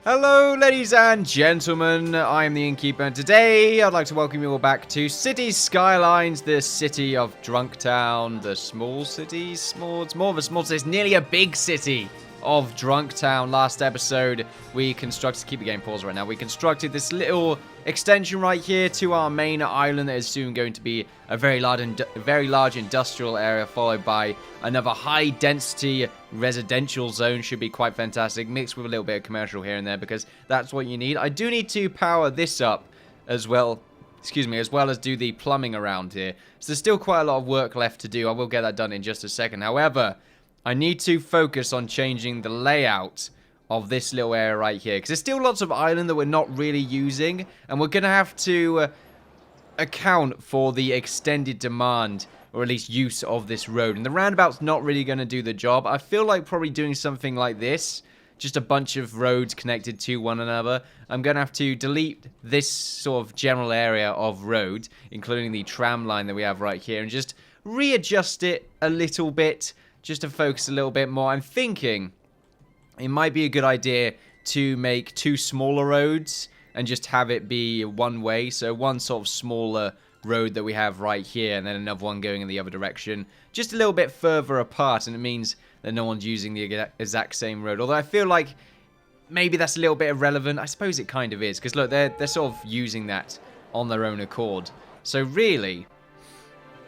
Hello, ladies and gentlemen. I am the Innkeeper, and today I'd like to welcome you all back to City Skylines, the city of Drunktown, the small city. It's more of a small city. It's nearly a big city of Drunktown. Last episode, we constructed, keep the game paused right now, we constructed this little extension right here to our main island that is soon going to be a very large industrial area, followed by another high-density residential zone. Should be quite fantastic, mixed with a little bit of commercial here and there, because that's what you need. I do need to power this up as well, as well as do the plumbing around here. So there's still quite a lot of work left to do. I will get that done in just a second. However, I need to focus on changing the layout of this little area right here, because there's still lots of island that we're not really using, and we're going to have to account for the extended demand, or at least use of this road. And the roundabout's not really going to do the job. I feel like probably doing something like this, just a bunch of roads connected to one another. I'm going to have to delete this sort of general area of road, including the tram line that we have right here, and just readjust it a little bit, just to focus a little bit more. I'm thinking it might be a good idea to make two smaller roads and just have it be one way. So one sort of smaller road that we have right here, and then another one going in the other direction, just a little bit further apart, and it means that no one's using the exact same road. Although I feel like maybe that's a little bit irrelevant. I suppose it kind of is, because look, they're sort of using that on their own accord. So really,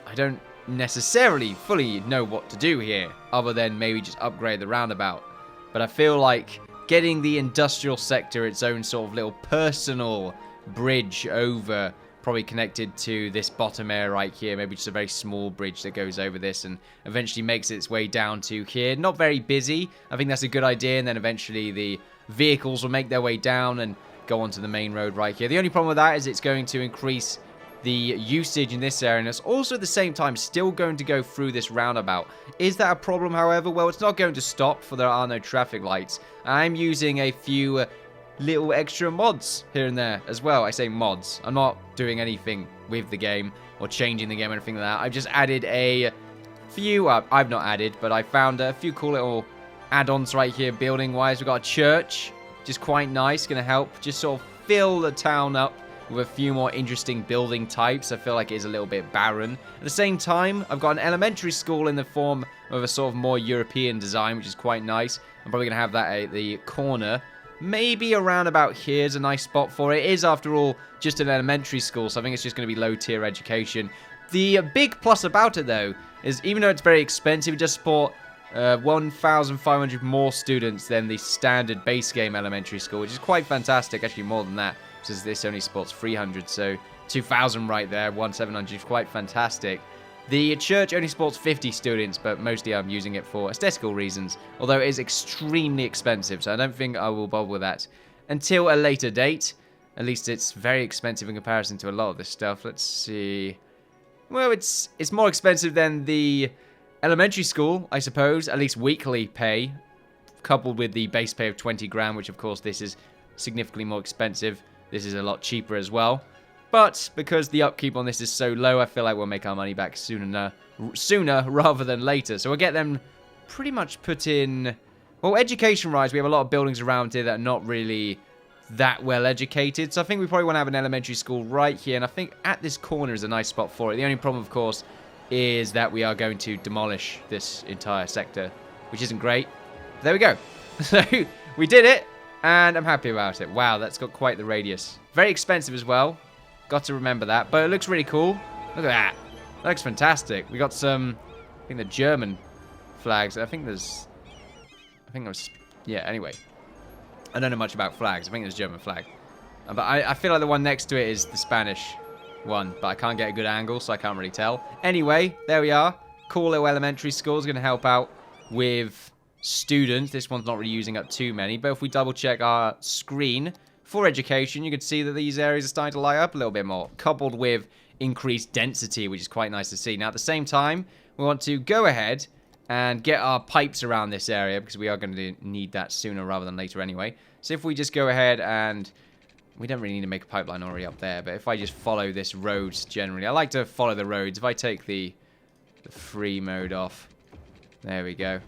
I don't necessarily fully know what to do here, other than maybe just upgrade the roundabout. But I feel like getting the industrial sector its own sort of little personal bridge over, probably connected to this bottom area right here, maybe just a very small bridge that goes over this and eventually makes its way down to here. Not very busy. I think that's a good idea, and then eventually the vehicles will make their way down and go onto the main road right here. The only problem with that is it's going to increase the usage in this area, and it's also at the same time still going to go through this roundabout. Is that a problem, however? Well, it's not going to stop, for there are no traffic lights. I'm using a few little extra mods here and there as well. I say mods. I'm not doing anything with the game or changing the game or anything like that. I've just added a few, I've not added, but I found a few cool little add-ons right here building-wise. We've got a church, which is quite nice, going to help just sort of fill the town up with a few more interesting building types. I feel like it is a little bit barren. At the same time, I've got an elementary school in the form of a sort of more European design, which is quite nice. I'm probably going to have that at the corner. Maybe around about here is a nice spot for it. It is, after all, just an elementary school, so I think it's just going to be low-tier education. The big plus about it, though, is even though it's very expensive, it does support 1,500 more students than the standard base game elementary school, which is quite fantastic. Actually, more than that, since this only supports 300, so 2,000 right there, 1,700 is quite fantastic. The church only supports 50 students, but mostly I'm using it for aesthetical reasons, although it is extremely expensive, so I don't think I will bother with that until a later date. At least it's very expensive in comparison to a lot of this stuff. Let's see. Well, it's more expensive than the elementary school, I suppose, at least weekly pay, coupled with the base pay of 20 grand, which of course this is significantly more expensive. This is a lot cheaper as well. But because the upkeep on this is so low, I feel like we'll make our money back sooner rather than later. So we'll get them pretty much put in. Well, education-wise, we have a lot of buildings around here that are not really that well educated. So I think we probably want to have an elementary school right here. And I think at this corner is a nice spot for it. The only problem, of course, is that we are going to demolish this entire sector, which isn't great. But there we go. So we did it, and I'm happy about it. Wow, that's got quite the radius. Very expensive as well. Got to remember that, but it looks really cool. Look at that. That looks fantastic. We got some, I think, the German flags. Yeah, anyway. I don't know much about flags. I think there's German flag. But I feel like the one next to it is the Spanish one, but I can't get a good angle, so I can't really tell. Anyway, there we are. Cool little elementary school. Is going to help out with students. This one's not really using up too many, but if we double check our screen for education, you can see that these areas are starting to light up a little bit more, coupled with increased density, which is quite nice to see. Now, at the same time, we want to go ahead and get our pipes around this area, because we are going to need that sooner rather than later anyway. So if we just go ahead and we don't really need to make a pipeline already up there, but if I just follow this road generally, I like to follow the roads. If I take the free mode off, there we go.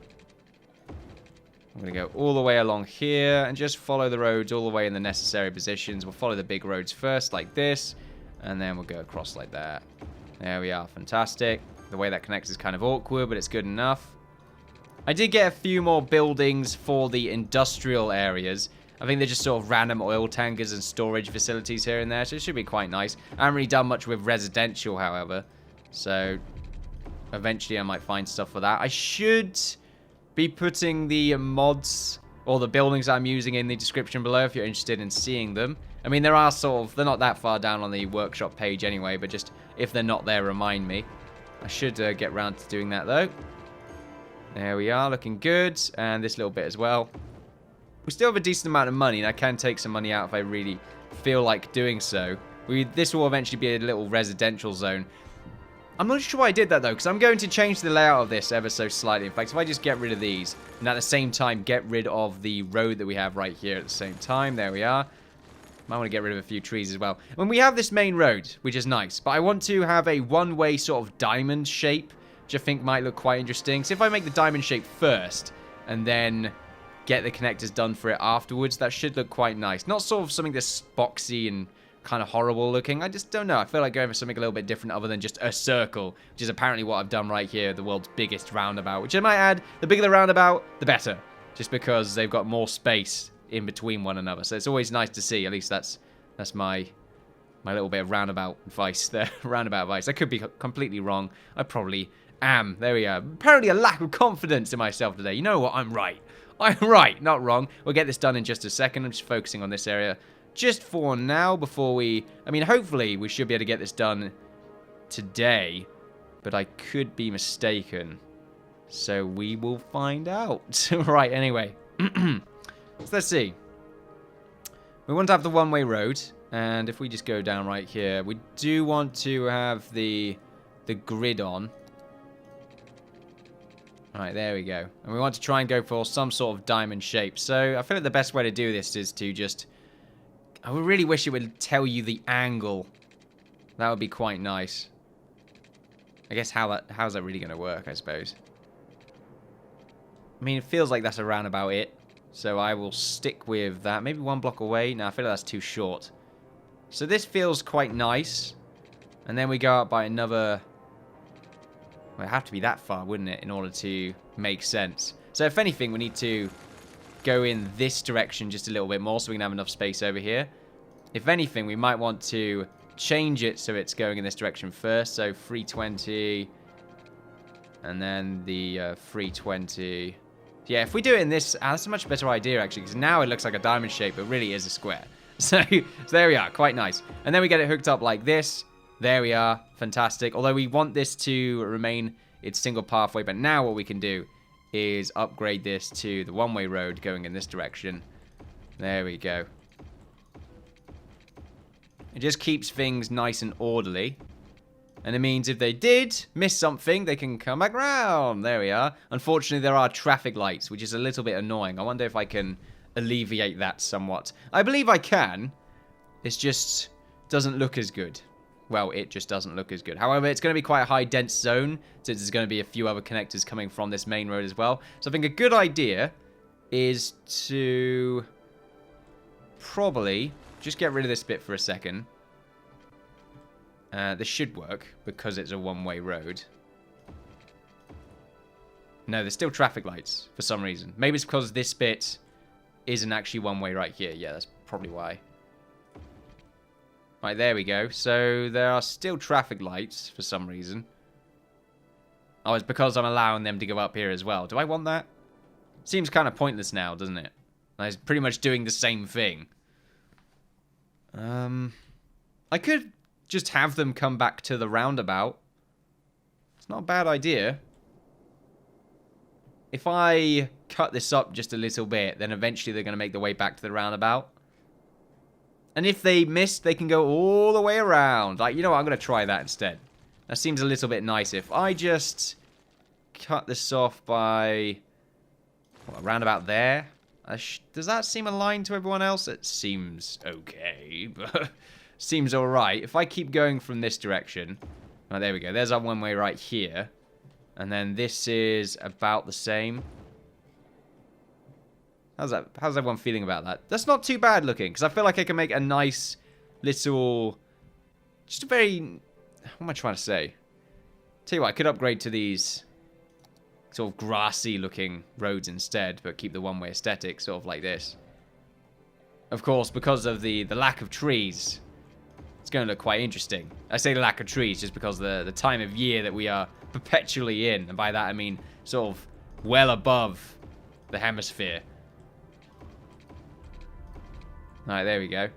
I'm going to go all the way along here and just follow the roads all the way in the necessary positions. We'll follow the big roads first, like this, and then we'll go across like that. There we are. Fantastic. The way that connects is kind of awkward, but it's good enough. I did get a few more buildings for the industrial areas. I think they're just sort of random oil tankers and storage facilities here and there, so it should be quite nice. I haven't really done much with residential, however, so eventually I might find stuff for that. I should be putting the mods or the buildings I'm using in the description below if you're interested in seeing them. I mean, there are sort of, they're not that far down on the workshop page anyway, but just if they're not there, remind me. I should get round to doing that, though. There we are, looking good. And this little bit as well. We still have a decent amount of money, and I can take some money out if I really feel like doing so. This will eventually be a little residential zone. I'm not sure why I did that, though, because I'm going to change the layout of this ever so slightly. In fact, if I just get rid of these, and at the same time get rid of the road that we have right here at the same time. There we are. Might want to get rid of a few trees as well. When we have this main road, which is nice, but I want to have a one-way sort of diamond shape, which I think might look quite interesting. So if I make the diamond shape first, and then get the connectors done for it afterwards, that should look quite nice. Not sort of something that's boxy and kind of horrible looking. I just don't know. I feel like going for something a little bit different other than just a circle, which is apparently what I've done right here, the world's biggest roundabout, which I might add, the bigger the roundabout, the better, just because they've got more space in between one another. So it's always nice to see. At least that's my little bit of roundabout advice there. Roundabout advice. I could be completely wrong. I probably am. There we are. Apparently a lack of confidence in myself today. You know what? I'm right. I'm right, not wrong. We'll get this done in just a second. I'm just focusing on this area just for now before we... I mean, hopefully we should be able to get this done today, but I could be mistaken. So we will find out. Right, anyway. So let's see. We want to have the one-way road, and if we just go down right here, we do want to have the grid on. Alright, there we go. And we want to try and go for some sort of diamond shape. So I feel like the best way to do this is to just... I would really wish it would tell you the angle. That would be quite nice. I guess how's that really going to work, I suppose. I mean, it feels like that's around about it. So I will stick with that. Maybe one block away. No, I feel like that's too short. So this feels quite nice. And then we go up by another... Well, it'd have to be that far, wouldn't it, in order to make sense. So if anything, we need to go in this direction just a little bit more so we can have enough space over here. If anything, we might want to change it so it's going in this direction first. So 320. And then the 320. Yeah, if we do it in this... that's a much better idea, actually, because now it looks like a diamond shape, but really is a square. So there we are. Quite nice. And then we get it hooked up like this. There we are. Fantastic. Although we want this to remain its single pathway. But now what we can do is upgrade this to the one-way road going in this direction. There we go. It just keeps things nice and orderly. And it means if they did miss something, they can come back around. There we are. Unfortunately, there are traffic lights, which is a little bit annoying. I wonder if I can alleviate that somewhat. I believe I can. It just doesn't look as good. Well, it just doesn't look as good. However, it's going to be quite a high dense zone, since there's going to be a few other connectors coming from this main road as well. So I think a good idea is to probably just get rid of this bit for a second. This should work because it's a one-way road. No, there's still traffic lights for some reason. Maybe it's because this bit isn't actually one-way right here. Yeah, that's probably why. Right, there we go. So there are still traffic lights for some reason. Oh, it's because I'm allowing them to go up here as well. Do I want that? Seems kind of pointless now, doesn't it? It's pretty much doing the same thing. I could just have them come back to the roundabout. It's not a bad idea. If I cut this up just a little bit, then eventually they're going to make their way back to the roundabout. And if they miss, they can go all the way around. Like, you know what? I'm going to try that instead. That seems a little bit nice. If I just cut this off by... what, around about there? Does that seem aligned to everyone else? It seems okay, but seems alright. If I keep going from this direction... oh, there we go. There's our one-way right here. And then this is about the same. How's that? How's everyone feeling about that? That's not too bad looking, because I feel like I can make a nice little... Just a very... What am I trying to say? Tell you what, I could upgrade to these sort of grassy looking roads instead, but keep the one-way aesthetic, sort of like this. Of course, because of the lack of trees, it's going to look quite interesting. I say lack of trees just because the time of year that we are perpetually in, and by that I mean sort of well above the hemisphere. Alright, there we go.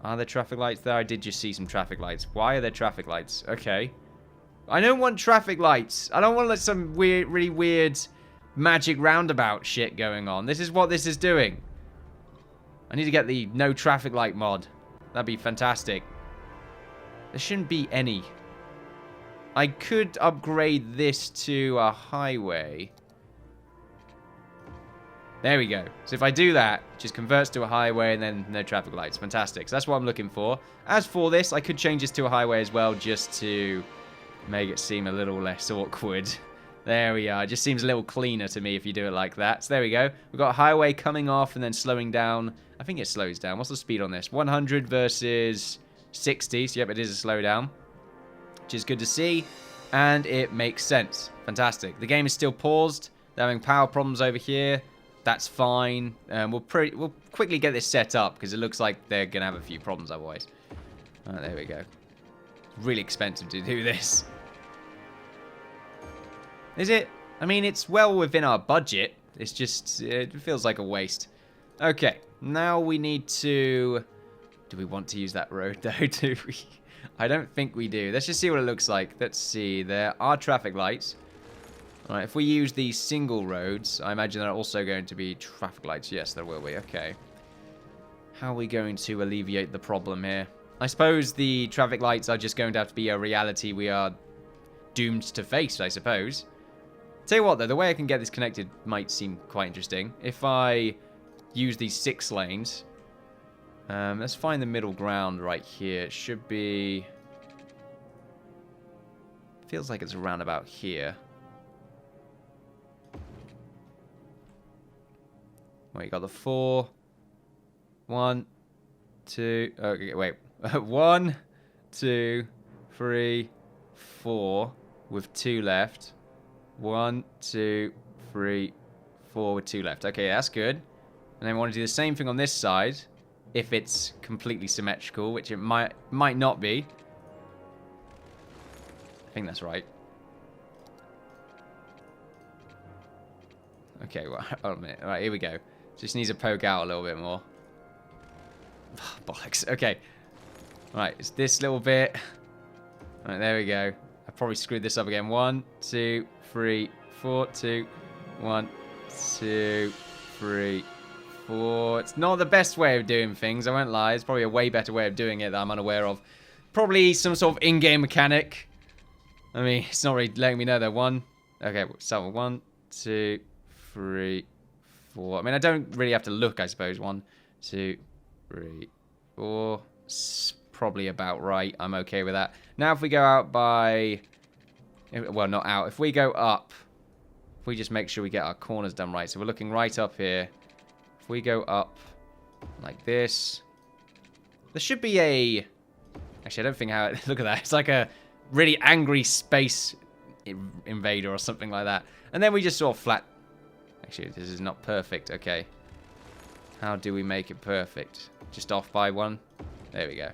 Are there traffic lights there? I did just see some traffic lights. Why are there traffic lights? Okay. I don't want traffic lights. I don't want like some weird, really weird magic roundabout shit going on. This is what this is doing. I need to get the no traffic light mod. That'd be fantastic. There shouldn't be any. I could upgrade this to a highway. There we go. So if I do that, it just converts to a highway and then no traffic lights. Fantastic. So that's what I'm looking for. As for this, I could change this to a highway as well just to make it seem a little less awkward. There we are. It just seems a little cleaner to me if you do it like that. So there we go. We've got a highway coming off and then slowing down. I think it slows down. What's the speed on this? 100 versus 60. So yep, it is a slowdown, which is good to see. And it makes sense. Fantastic. The game is still paused. They're having power problems over here. That's fine. We'll quickly get this set up because it looks like they're going to have a few problems otherwise. There we go. Really expensive to do this. Is it? I mean, it's well within our budget. It's just, it feels like a waste. Okay, now we need to... Do we want to use that road though? Do we? I don't think we do. Let's just see what it looks like. Let's see. There are traffic lights. Alright, if we use these single roads, I imagine there are also going to be traffic lights. Yes, there will be. Okay. How are we going to alleviate the problem here? I suppose the traffic lights are just going to have to be a reality we are doomed to face, I suppose. Tell you what, though, the way I can get this connected might seem quite interesting. If I use these 6 lanes, let's find the middle ground right here. It should be... Feels like it's around about here. Wait, you got the 4. 1, 2... Okay, wait. 1, 2, 3, 4 with 2 left. 1, 2, 3, 4 with 2 left. Okay, that's good. And then we want to do the same thing on this side, if it's completely symmetrical, which it might not be. I think that's right. Okay, well, hold on a minute. All right, here we go. Just needs to poke out a little bit more. Bollocks. Okay. Right, it's this little bit. Right, there we go. I probably screwed this up again. 1, 2, 3, 4, 2, 1, 2, 3, 4. It's not the best way of doing things, I won't lie. It's probably a way better way of doing it that I'm unaware of. Probably some sort of in-game mechanic. I mean, it's not really letting me know though. 1. Okay, so 1, 2, 3, 4. I mean, I don't really have to look, I suppose. 1, 2, 3, 4. It's probably about right. I'm okay with that. Now, if we go out by... Well, not out. If we go up, if we just make sure we get our corners done right. So we're looking right up here. If we go up like this, there should be a... Actually, I don't think how... Look at that. It's like a really angry space invader or something like that. And then we just sort of flat... Actually, this is not perfect. Okay. How do we make it perfect? Just off by 1. There we go.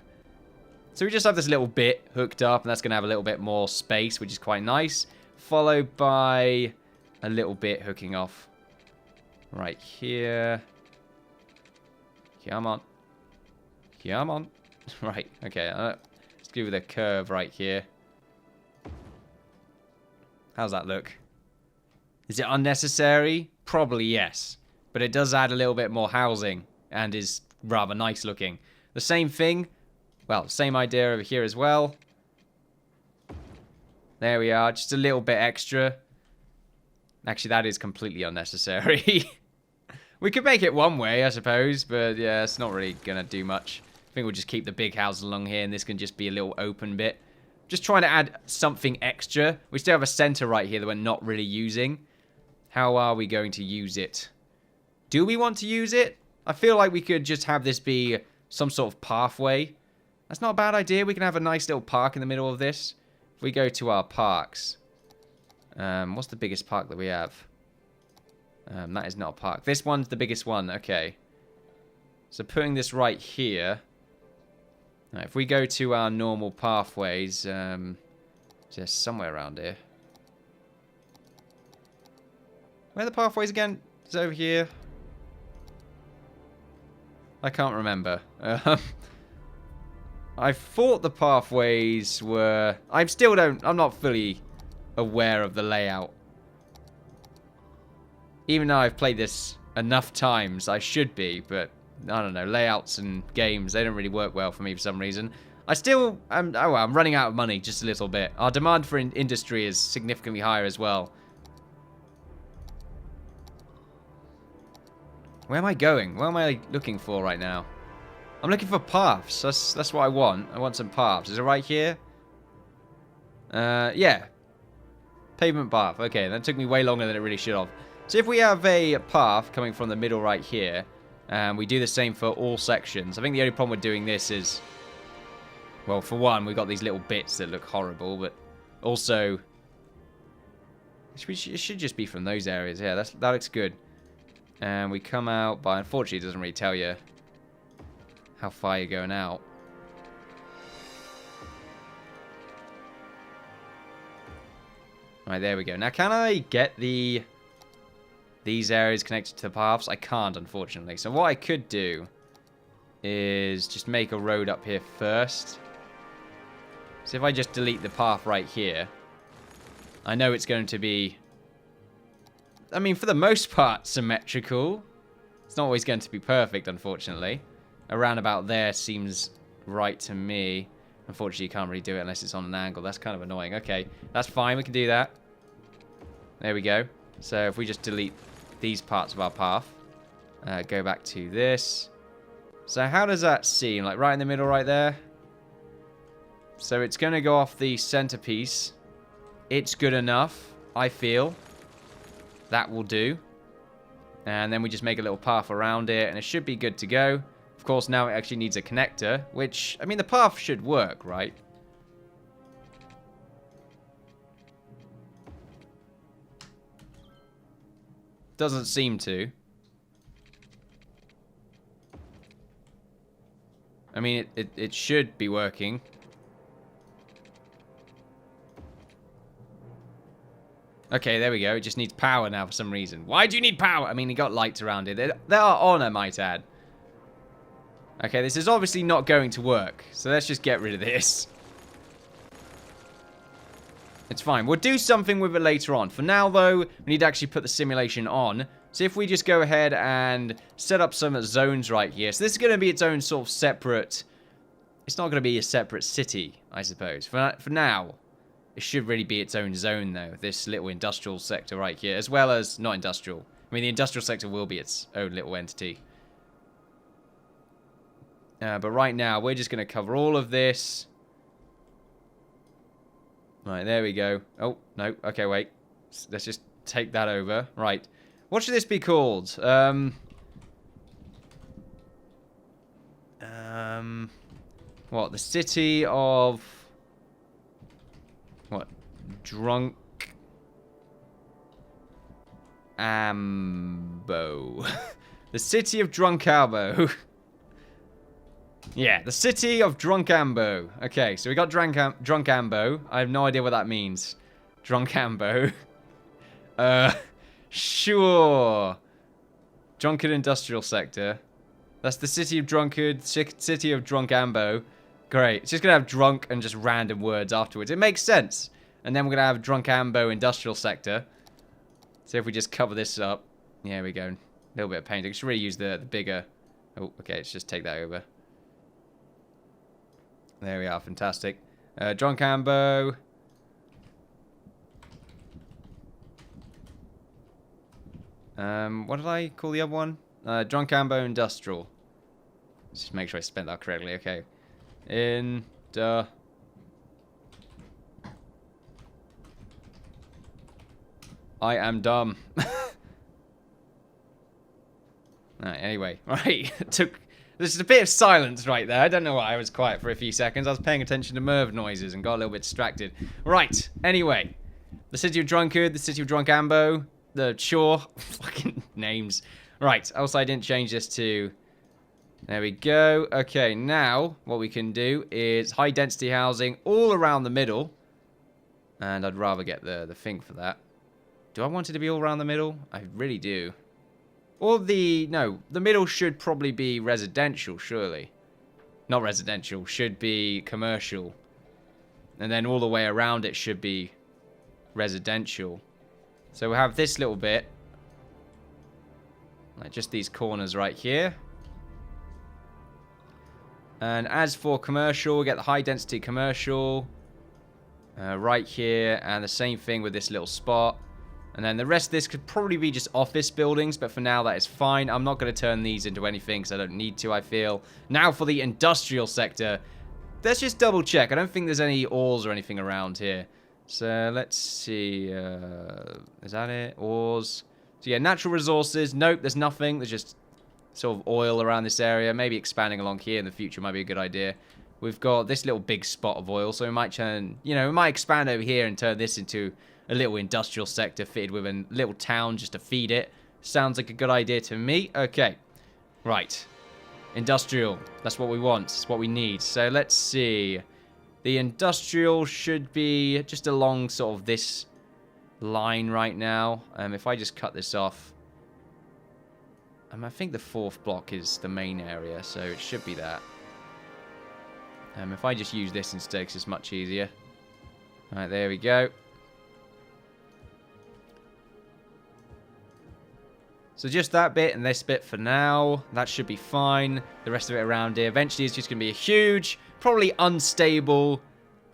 So we just have this little bit hooked up, and that's going to have a little bit more space, which is quite nice. Followed by a little bit hooking off right here. Come on. Come on. Right, okay. Let's do the curve right here. How's that look? Is it unnecessary? Probably yes. But it does add a little bit more housing and is rather nice looking. The same thing. Well, same idea over here as well. There we are. Just a little bit extra. Actually, that is completely unnecessary. We could make it one way, I suppose. But yeah, it's not really going to do much. I think we'll just keep the big houses along here. And this can just be a little open bit. Just trying to add something extra. We still have a center right here that we're not really using. How are we going to use it? Do we want to use it? I feel like we could just have this be some sort of pathway. That's not a bad idea. We can have a nice little park in the middle of this. If we go to our parks. What's the biggest park that we have? That is not a park. This one's the biggest one. Okay. So putting this right here. Now, if we go to our normal pathways, just somewhere around here. Where are the pathways again? It's over here. I can't remember. I thought the pathways were... I'm not fully aware of the layout. Even though I've played this enough times, I should be, but I don't know. Layouts and games, they don't really work well for me for some reason. I'm running out of money just a little bit. Our demand for industry is significantly higher as well. Where am I going? What am I looking for right now? I'm looking for paths. That's what I want. I want some paths. Is it right here? Yeah. Pavement path. Okay, that took me way longer than it really should have. So if we have a path coming from the middle right here, and we do the same for all sections. I think the only problem with doing this is, well, for one, we've got these little bits that look horrible, but also, it should just be from those areas. Yeah, that looks good. And we come out, but unfortunately it doesn't really tell you how far you're going out. Alright, there we go. Now, can I get these areas connected to the paths? I can't, unfortunately. So what I could do is just make a road up here first. So if I just delete the path right here, I know it's going to be... I mean, for the most part, symmetrical. It's not always going to be perfect, unfortunately. Around about there seems right to me. Unfortunately, you can't really do it unless it's on an angle. That's kind of annoying. Okay, that's fine. We can do that. There we go. So if we just delete these parts of our path, go back to this. So how does that seem? Like right in the middle right there? So it's going to go off the centerpiece. It's good enough, I feel. That will do. And then we just make a little path around it, and it should be good to go. Of course, now it actually needs a connector, which, I mean, the path should work, right? Doesn't seem to. I mean, it should be working. Okay, there we go. It just needs power now for some reason. Why do you need power? I mean, you got lights around it. They are on, I might add. Okay, this is obviously not going to work. So let's just get rid of this. It's fine. We'll do something with it later on. For now, though, we need to actually put the simulation on. So if we just go ahead and set up some zones right here. So this is going to be its own sort of separate... It's not going to be a separate city, I suppose. For now... It should really be its own zone, though. This little industrial sector right here. As well as... Not industrial. I mean, the industrial sector will be its own little entity. But right now, we're just going to cover all of this. Right, there we go. Oh, no. Okay, wait. Let's just take that over. Right. What should this be called? What? The city of... What? Drunk... Ambo. The city of Drunkambo. Yeah, the city of Drunkambo. Okay, so we got Drunkambo. I have no idea what that means. Drunkambo. Sure. Drunkard industrial sector. That's the city of Drunkard, city of Drunkambo. Great. It's just going to have drunk and just random words afterwards. It makes sense. And then we're going to have Drunkambo industrial sector. So if we just cover this up. Yeah, we go. A little bit of painting. Should really use the bigger... Oh, okay. Let's just take that over. There we are. Fantastic. Drunkambo. What did I call the other one? Drunkambo industrial. Let's just make sure I spelled that correctly. Okay. I am dumb. Alright, anyway. Right, there's a bit of silence right there. I don't know why I was quiet for a few seconds. I was paying attention to Merv noises and got a little bit distracted. Right, anyway. The City of Drunkard, the City of Drunkambo, the Shore. Fucking names. Right, also I didn't change this to... There we go. Okay, now what we can do is high density housing all around the middle. And I'd rather get the thing for that. Do I want it to be all around the middle? I really do. Or no, the middle should probably be residential, surely. Not residential, should be commercial. And then all the way around it should be residential. So we'll have this little bit. Like just these corners right here. And as for commercial, we'll get the high density commercial right here. And the same thing with this little spot. And then the rest of this could probably be just office buildings. But for now, that is fine. I'm not going to turn these into anything because I don't need to, I feel. Now for the industrial sector. Let's just double check. I don't think there's any ores or anything around here. So let's see. Is that it? Ores. So yeah, natural resources. Nope, there's nothing. There's just sort of oil around this area. Maybe expanding along here in the future might be a good idea. We've got this little big spot of oil, so we might turn, we might expand over here and turn this into a little industrial sector fitted with a little town just to feed it. Sounds like a good idea to me. Okay, right. Industrial, that's what we want, that's what we need. So let's see. The industrial should be just along sort of this line right now. If I just cut this off. I think the fourth block is the main area, so it should be that. If I just use this instead, because it's much easier. Alright, there we go. So just that bit and this bit for now. That should be fine. The rest of it around here. Eventually it's just going to be a huge, probably unstable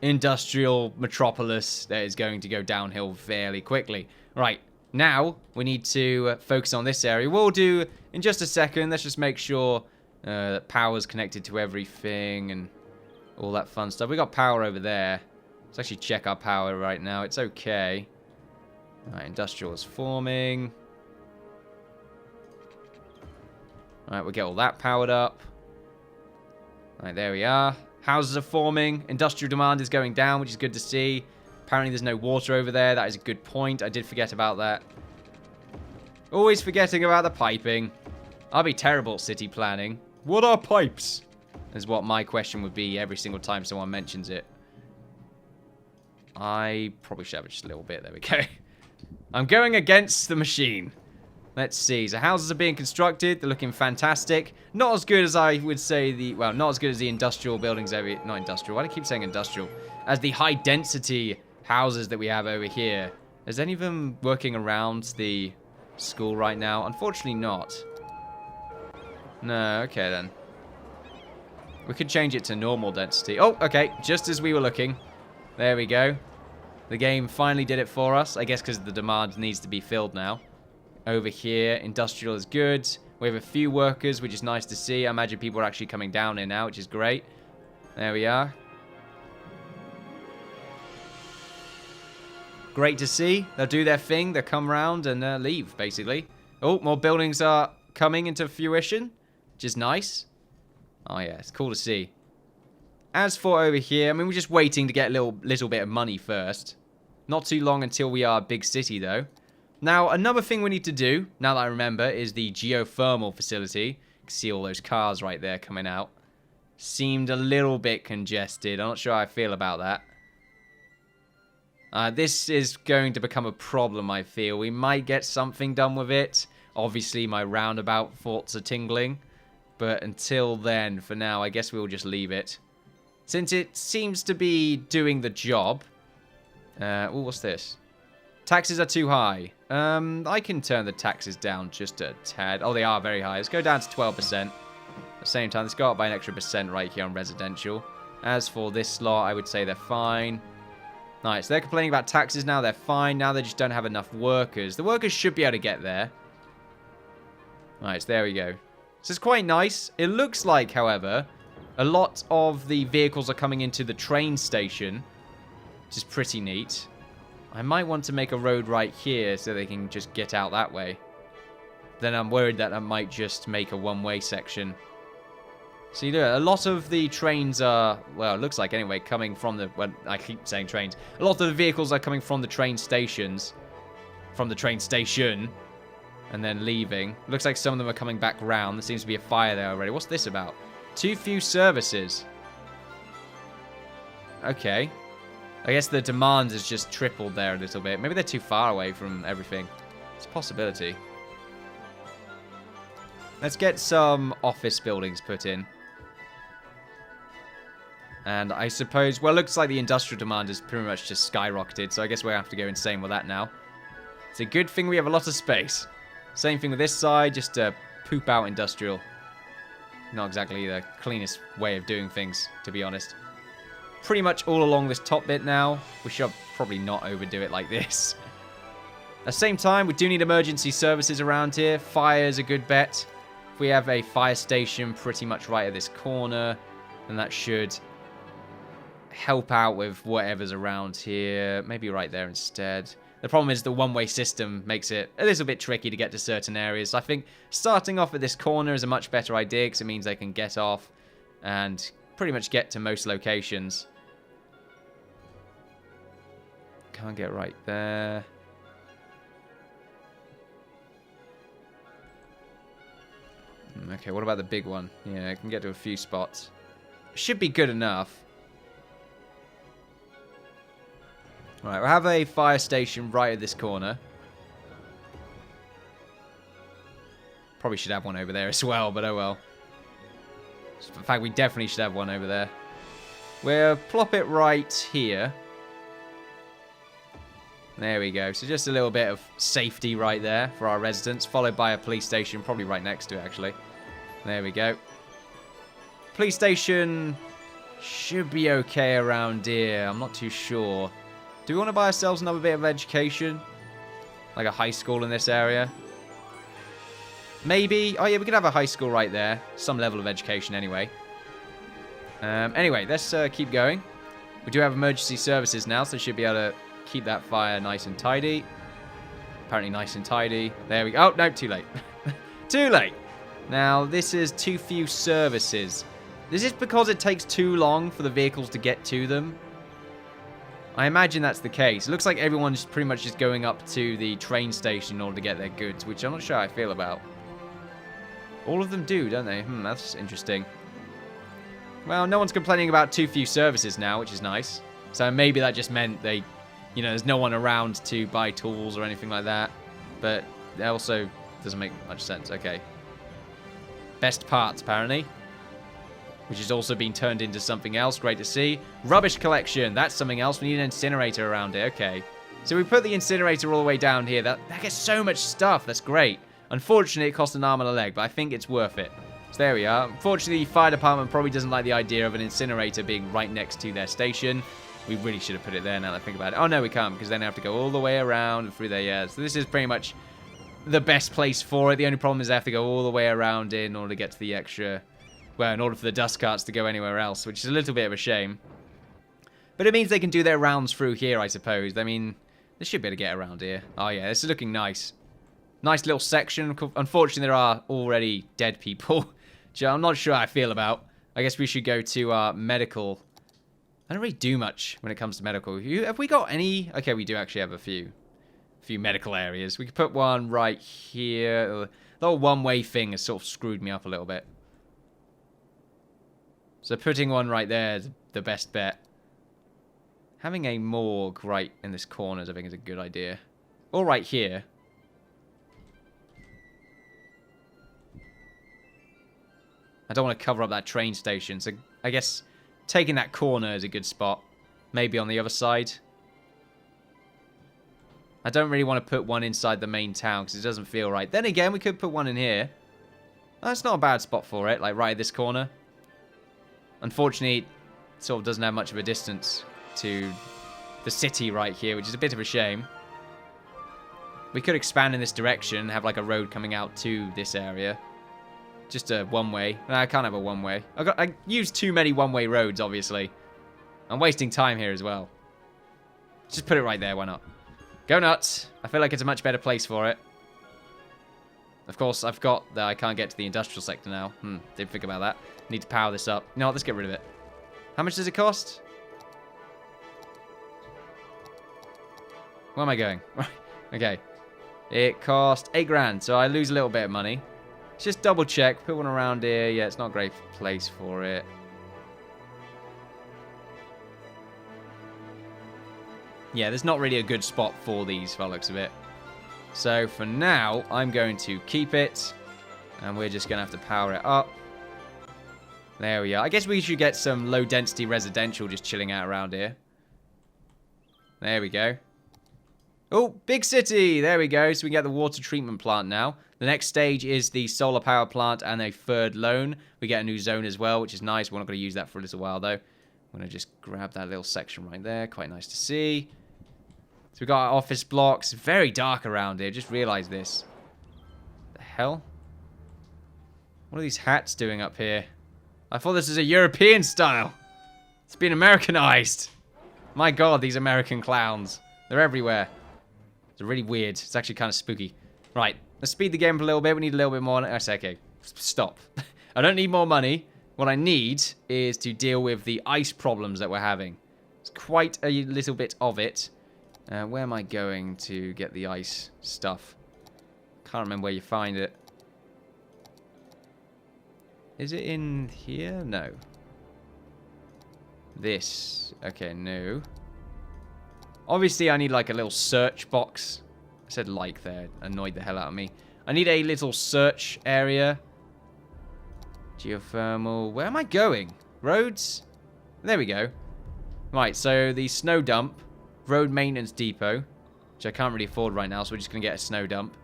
industrial metropolis that is going to go downhill fairly quickly. Right. Now, we need to focus on this area. We'll do in just a second. Let's just make sure that power's connected to everything and all that fun stuff. We got power over there. Let's actually check our power right now. It's okay. Alright, industrial is forming. Alright, we'll get all that powered up. Alright, there we are. Houses are forming. Industrial demand is going down, which is good to see. Apparently there's no water over there. That is a good point. I did forget about that. Always forgetting about the piping. I'll be terrible at city planning. What are pipes? Is what my question would be every single time someone mentions it. I probably should have just a little bit. There we go. I'm going against the machine. Let's see. So houses are being constructed. They're looking fantastic. Not as good as I would say the... Well, not as good as the industrial buildings over... Not industrial. Why do I keep saying industrial? As the high density houses that we have over here. Is any of them working around the school right now? Unfortunately not. No, okay then. We could change it to normal density. Oh, okay. Just as we were looking. There we go. The game finally did it for us. I guess because the demand needs to be filled now. Over here, industrial is good. We have a few workers, which is nice to see. I imagine people are actually coming down here now, which is great. There we are. Great to see. They'll do their thing. They'll come around and leave, basically. Oh, more buildings are coming into fruition, which is nice. Oh, yeah, it's cool to see. As for over here, I mean, we're just waiting to get a little bit of money first. Not too long until we are a big city, though. Now, another thing we need to do, now that I remember, is the geothermal facility. You can see all those cars right there coming out. Seemed a little bit congested. I'm not sure how I feel about that. This is going to become a problem, I feel. We might get something done with it. Obviously, my roundabout thoughts are tingling. But until then, for now, I guess we'll just leave it. Since it seems to be doing the job. Oh, what's this? Taxes are too high. I can turn the taxes down just a tad. Oh, they are very high. Let's go down to 12%. At the same time, let's go up by an extra % right here on residential. As for this slot, I would say they're fine. Nice. They're complaining about taxes now. They're fine. Now they just don't have enough workers. The workers should be able to get there. Nice. There we go. This is quite nice. It looks like, however, a lot of the vehicles are coming into the train station, which is pretty neat. I might want to make a road right here so they can just get out that way. then I'm worried that I might just make a one-way section. So you do a lot of the trains are, well, it looks like anyway, coming from the, well, I keep saying trains. A lot of the vehicles are coming from the train stations, from the train station, and then leaving. It looks like some of them are coming back round. There seems to be a fire there already. What's this about? Too few services. Okay. I guess the demand has just tripled there a little bit. Maybe they're too far away from everything. It's a possibility. Let's get some office buildings put in. And I suppose, well, it looks like the industrial demand has pretty much just skyrocketed, so I guess we'll have to go insane with that now. It's a good thing we have a lot of space. Same thing with this side, just poop out industrial. Not exactly the cleanest way of doing things, to be honest. Pretty much all along this top bit now. We should probably not overdo it like this. At the same time, we do need emergency services around here. Fire's a good bet. If we have a fire station pretty much right at this corner, then that should help out with whatever's around here. Maybe right there instead. The problem is the one-way system makes it a little bit tricky to get to certain areas. I think starting off at this corner is a much better idea because it means they can get off and pretty much get to most locations. Can't get right there. Okay, what about the big one? Yeah, I can get to a few spots. Should be good enough. Right, we'll have a fire station right at this corner. Probably should have one over there as well, but oh well. In fact, we definitely should have one over there. We'll plop it right here. There we go. So just a little bit of safety right there for our residents, followed by a police station, probably right next to it, actually. There we go. Police station should be okay around here. I'm not too sure. Do we want to buy ourselves another bit of education? Like a high school in this area? Maybe. Oh, yeah, we could have a high school right there. Some level of education anyway. Anyway, let's keep going. We do have emergency services now, so we should be able to keep that fire nice and tidy. Apparently nice and tidy. There we go. Oh, no, too late. Too late. Now, this is too few services. Is this because it takes too long for the vehicles to get to them? I imagine that's the case. It looks like everyone's pretty much just going up to the train station in order to get their goods, which I'm not sure how I feel about. All of them do, don't they? That's interesting. Well, no one's complaining about too few services now, which is nice. So maybe that just meant they, you know, there's no one around to buy tools or anything like that. But that also doesn't make much sense. Okay. Best parts, apparently. Which has also been turned into something else. Great to see. Rubbish collection. That's something else. We need an incinerator around it. Okay. So we put the incinerator all the way down here. That gets so much stuff. That's great. Unfortunately, it costs an arm and a leg, but I think it's worth it. So there we are. Unfortunately, the fire department probably doesn't like the idea of an incinerator being right next to their station. We really should have put it there now that I think about it. Oh, no, we can't, because then I have to go all the way around and through there. Yeah, so this is pretty much the best place for it. The only problem is I have to go all the way around in order to get to the extra... Well, in order for the dust carts to go anywhere else, which is a little bit of a shame. But it means they can do their rounds through here, I suppose. I mean, they should be able to get around here. Oh, yeah, this is looking nice. Nice little section. Unfortunately, there are already dead people, which I'm not sure how I feel about. I guess we should go to our medical. I don't really do much when it comes to medical. Have we got any? Okay, we do actually have a few medical areas. We could put one right here. The whole one-way thing has sort of screwed me up a little bit. So putting one right there is the best bet. Having a morgue right in this corner, I think, is a good idea. Or right here. I don't want to cover up that train station, so I guess taking that corner is a good spot. Maybe on the other side. I don't really want to put one inside the main town because it doesn't feel right. Then again, we could put one in here. That's not a bad spot for it, like right at this corner. Unfortunately, it sort of doesn't have much of a distance to the city right here, which is a bit of a shame. We could expand in this direction and have like a road coming out to this area. Just a one-way. No, I can't have a one-way. I used too many one-way roads, obviously. I'm wasting time here as well. Just put it right there, why not? Go nuts. I feel like it's a much better place for it. Of course, I've got that I can't get to the industrial sector now. Didn't think about that. Need to power this up. You know what, let's get rid of it. How much does it cost? Where am I going? Okay. It cost 8 grand, so I lose a little bit of money. Let's just double check. Put one around here. Yeah, it's not a great place for it. Yeah, there's not really a good spot for these, by the looks of it. So for now, I'm going to keep it. And we're just going to have to power it up. There we are. I guess we should get some low-density residential just chilling out around here. There we go. Oh, big city! There we go. So we get the water treatment plant now. The next stage is the solar power plant and a third loan. We get a new zone as well, which is nice. We're not going to use that for a little while, though. I'm going to just grab that little section right there. Quite nice to see. So we got our office blocks. Very dark around here. Just realized this. The hell? What are these hats doing up here? I thought this was a European style. It's been Americanized. My god, these American clowns. They're everywhere. It's really weird. It's actually kind of spooky. Right, let's speed the game up a little bit. We need a little bit more. I say, okay, stop. I don't need more money. What I need is to deal with the ice problems that we're having. It's quite a little bit of it. Where am I going to get the ice stuff? Can't remember where you find it. Is it in here? No. This. Okay, no. Obviously, I need like a little search box. I said like there. Annoyed the hell out of me. I need a little search area. Geothermal. Where am I going? Roads? There we go. Right, so the snow dump. Road maintenance depot. Which I can't really afford right now, so we're just going to get a snow dump.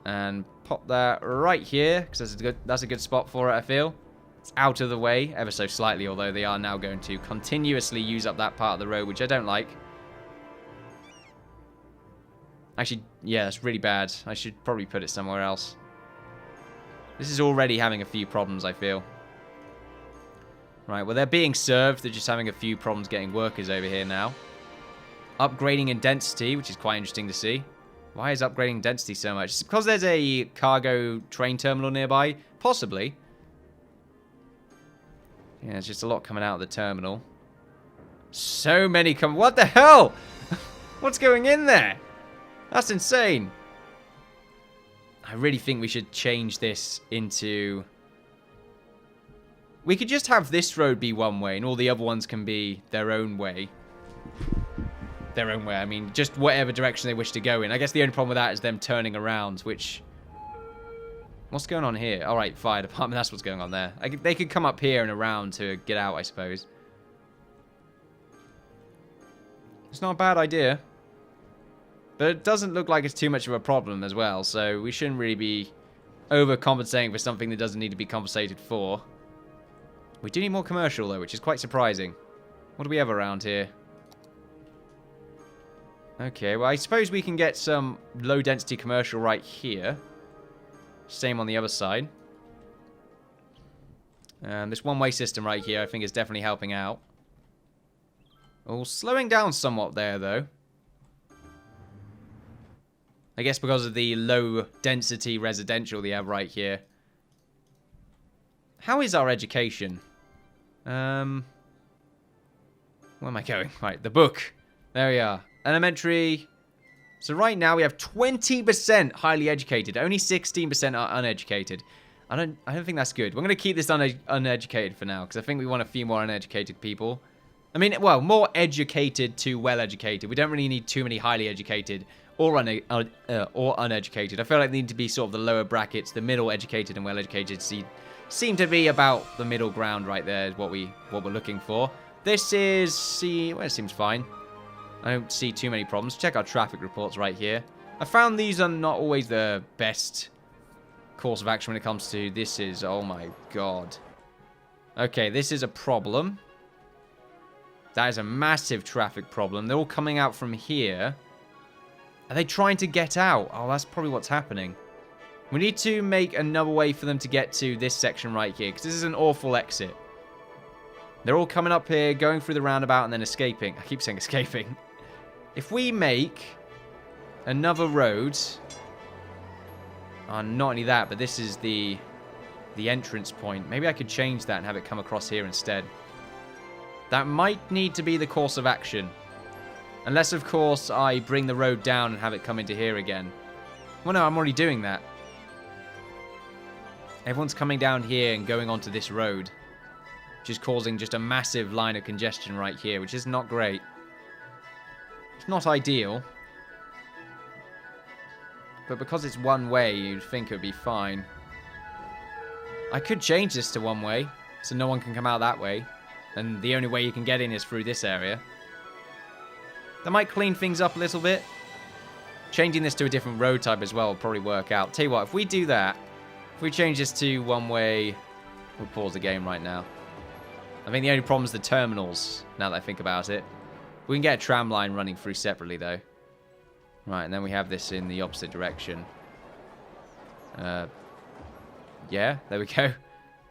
And pop that right here. Because that's a good spot for it, I feel. It's out of the way. Ever so slightly, although they are now going to continuously use up that part of the road, which I don't like. Actually, yeah, that's really bad. I should probably put it somewhere else. This is already having a few problems, I feel. Right, well, they're being served. They're just having a few problems getting workers over here now. Upgrading in density, which is quite interesting to see. Why is upgrading density so much? It's because there's a cargo train terminal nearby? Possibly. Yeah, there's just a lot coming out of the terminal. So many What the hell? What's going in there? That's insane. I really think we should change this into... We could just have this road be one way and all the other ones can be their own way. Their own way, I mean, just whatever direction they wish to go in. I guess the only problem with that is them turning around, which... What's going on here? Alright, fire department, that's what's going on there. They could come up here and around to get out, I suppose. It's not a bad idea. But it doesn't look like it's too much of a problem as well, so we shouldn't really be overcompensating for something that doesn't need to be compensated for. We do need more commercial, though, which is quite surprising. What do we have around here? Okay, well, I suppose we can get some low-density commercial right here. Same on the other side. And this one-way system right here, I think, is definitely helping out. Oh, slowing down somewhat there, though. I guess because of the low-density residential they have right here. How is our education? Where am I going? Right, the book. There we are. Elementary. So right now we have 20% highly educated. Only 16% are uneducated. I don't think that's good. We're going to keep this uneducated for now, because I think we want a few more uneducated people. I mean, well, more educated to well-educated. We don't really need too many highly educated or uneducated. I feel like they need to be sort of the lower brackets. The middle educated and well-educated seem to be about the middle ground right there is what we're looking for. This is, well, it seems fine. I don't see too many problems. Check our traffic reports right here. I found these are not always the best course of action when it comes to this is, oh my god. Okay, this is a problem. That is a massive traffic problem. They're all coming out from here. Are they trying to get out? Oh, that's probably what's happening. We need to make another way for them to get to this section right here, because this is an awful exit. They're all coming up here, going through the roundabout, and then escaping. I keep saying escaping. If we make another road Not only that, but this is the entrance point. Maybe I could change that and have it come across here instead. That might need to be the course of action. Unless, of course, I bring the road down and have it come into here again. Well, no, I'm already doing that. Everyone's coming down here and going onto this road, which is causing just a massive line of congestion right here, which is not great. It's not ideal. But because it's one way, you'd think it would be fine. I could change this to one way, so no one can come out that way. And the only way you can get in is through this area. That might clean things up a little bit. Changing this to a different road type as well will probably work out. Tell you what, if we do that, if we change this to one way, we'll pause the game right now. I think the only problem is the terminals, now that I think about it. We can get a tram line running through separately, though. Right, and then we have this in the opposite direction. Yeah, there we go.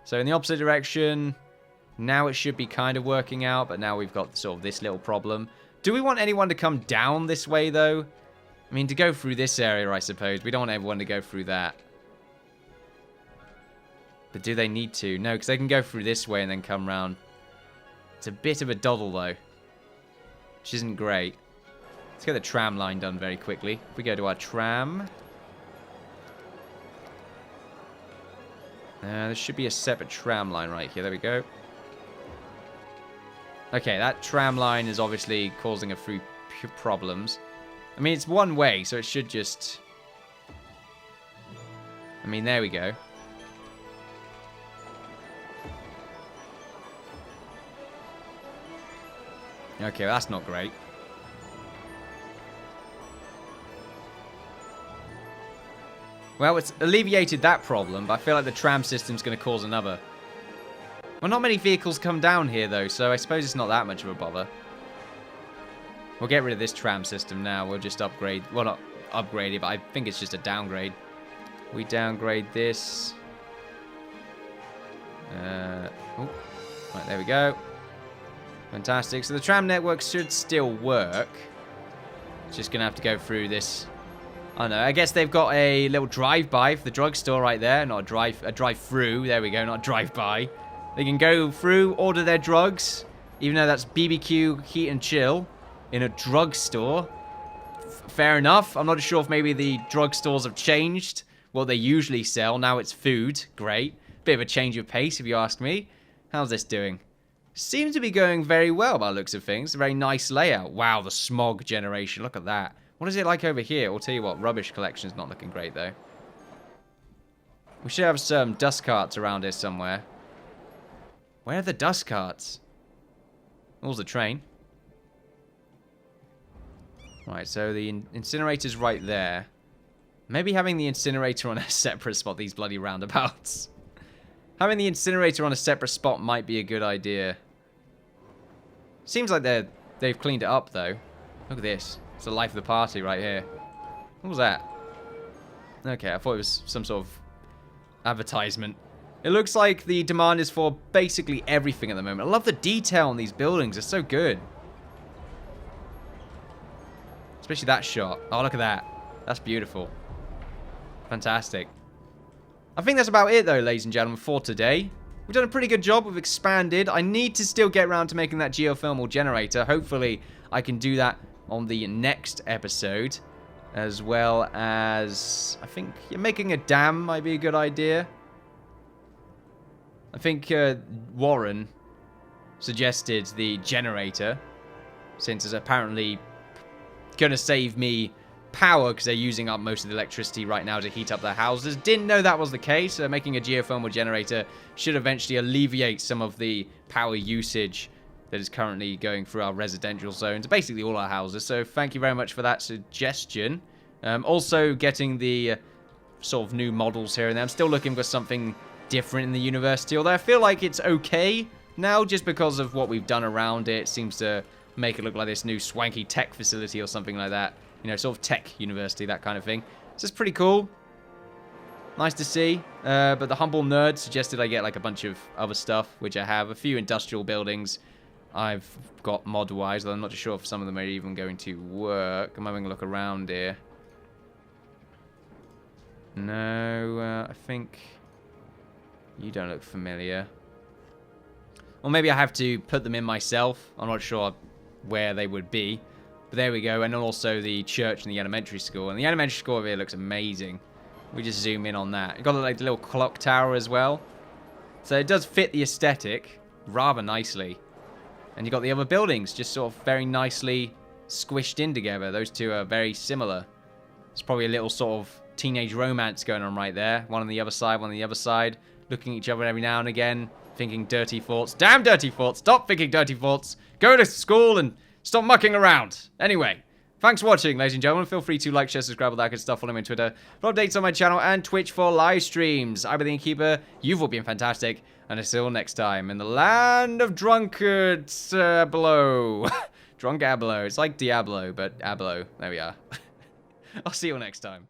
So in the opposite direction, now it should be kind of working out, but now we've got sort of this little problem. Do we want anyone to come down this way, though? I mean, to go through this area, I suppose. We don't want everyone to go through that. But do they need to? No, because they can go through this way and then come round. It's a bit of a doddle, though. Which isn't great. Let's get the tram line done very quickly. If we go to our tram. There should be a separate tram line right here. There we go. Okay, that tram line is obviously causing a few problems. I mean, it's one way, so it should just... I mean, there we go. Okay, well, that's not great. Well, it's alleviated that problem, but I feel like the tram system's going to cause another. Well, not many vehicles come down here, though, so I suppose it's not that much of a bother. We'll get rid of this tram system now. We'll just upgrade... Well, not upgrade it, but I think it's just a downgrade. We downgrade this. Oh, right, there we go. Fantastic. So the tram network should still work. It's just going to have to go through this... I don't know. I guess they've got a little drive-by for the drugstore right there. Not a drive-through. There we go. Not a drive-by. They can go through, order their drugs, even though that's BBQ, heat and chill, in a drugstore. Fair enough. I'm not sure if maybe the drugstores have changed what they usually sell. Now it's food. Great. Bit of a change of pace, if you ask me. How's this doing? Seems to be going very well by the looks of things. A very nice layout. Wow, the smog generation. Look at that. What is it like over here? I'll tell you what, rubbish collection's not looking great, though. We should have some dust carts around here somewhere. Where are the dust carts? There's the train. Right, so the incinerator's right there. Maybe having the incinerator on a separate spot, these bloody roundabouts. Having the incinerator on a separate spot might be a good idea. Seems like they've cleaned it up, though. Look at this. It's the life of the party right here. What was that? Okay, I thought it was some sort of advertisement. It looks like the demand is for basically everything at the moment. I love the detail on these buildings. It's so good. Especially that shot. Oh, look at that. That's beautiful. Fantastic. I think that's about it, though, ladies and gentlemen, for today. We've done a pretty good job. We've expanded. I need to still get around to making that geothermal generator. Hopefully, I can do that on the next episode. As well as... I think making a dam might be a good idea. I think Warren suggested the generator, since it's apparently going to save me power because they're using up most of the electricity right now to heat up their houses. Didn't know that was the case. Making a geothermal generator should eventually alleviate some of the power usage that is currently going through our residential zones, basically all our houses. So thank you very much for that suggestion. Also getting the sort of new models here and there. I'm still looking for something different in the university, although I feel like it's okay now just because of what we've done around it. It seems to make it look like this new swanky tech facility or something like that. You know, sort of tech university, that kind of thing. So it's pretty cool. Nice to see. But the humble nerd suggested I get like a bunch of other stuff, which I have. A few industrial buildings I've got mod-wise, though I'm not too sure if some of them are even going to work. I'm having a look around here. No, I think you don't look familiar. Or maybe I have to put them in myself. I'm not sure where they would be. But there we go. And also the church and the elementary school. And the elementary school over here looks amazing. We just zoom in on that. You've got like the little clock tower as well. So it does fit the aesthetic rather nicely. And you've got the other buildings just sort of very nicely squished in together. Those two are very similar. There's probably a little sort of teenage romance going on right there. One on the other side, one on the other side. Looking at each other every now and again. Thinking dirty thoughts. Damn dirty thoughts. Stop thinking dirty thoughts. Go to school and stop mucking around. Anyway, thanks for watching, ladies and gentlemen. Feel free to like, share, subscribe, all that good stuff. Follow me on Twitter for updates on my channel and Twitch for live streams. I've been the Innkeeper. You've all been fantastic. And until next time, in the land of Drunkards below. Drunk Ablo. It's like Diablo, but Ablo. There we are. I'll see you all next time.